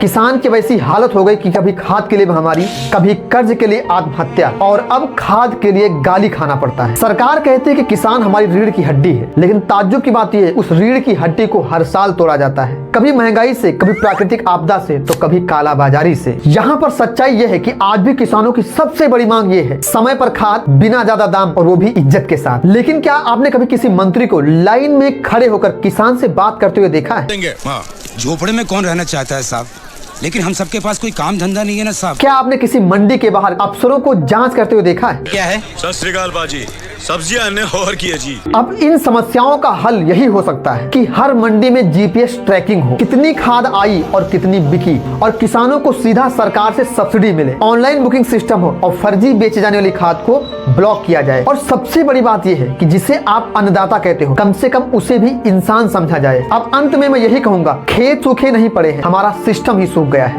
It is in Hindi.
किसान की वैसी हालत हो गई कि कभी खाद के लिए महामारी, कभी कर्ज के लिए आत्महत्या और अब खाद के लिए गाली खाना पड़ता है। सरकार कहती है कि किसान हमारी रीढ़ की हड्डी है, लेकिन ताज्जुब की बात यह है उस रीढ़ की हड्डी को हर साल तोड़ा जाता है, कभी महंगाई से, कभी प्राकृतिक आपदा से, तो कभी कालाबाजारी से। यहाँ पर सच्चाई यह है कि आज भी किसानों की सबसे बड़ी मांग ये है, समय पर खाद, बिना ज्यादा दाम और वो भी इज्जत के साथ। लेकिन क्या आपने कभी किसी मंत्री को लाइन में खड़े होकर किसान से बात करते हुए देखा है? झोपड़े में कौन रहना चाहता है साहब, लेकिन हम सबके पास कोई काम धंधा नहीं है ना साहब। क्या आपने किसी मंडी के बाहर अफसरों को जांच करते हुए देखा है? क्या है? सत श्री अकाल बाजी, सब्जियां ने और की है जी। अब इन समस्याओं का हल यही हो सकता है कि हर मंडी में जीपीएस ट्रैकिंग हो, कितनी खाद आई और कितनी बिकी, और किसानों को सीधा सरकार से सब्सिडी मिले, ऑनलाइन बुकिंग सिस्टम हो और फर्जी बेचे जाने वाली खाद को ब्लॉक किया जाए। और सबसे बड़ी बात यह है कि जिसे आप अन्नदाता कहते हो, कम से कम उसे भी इंसान समझा जाए। अब अंत में मैं यही कहूंगा, खेत सूखे नहीं पड़े हैं, हमारा सिस्टम ही सूख गया है।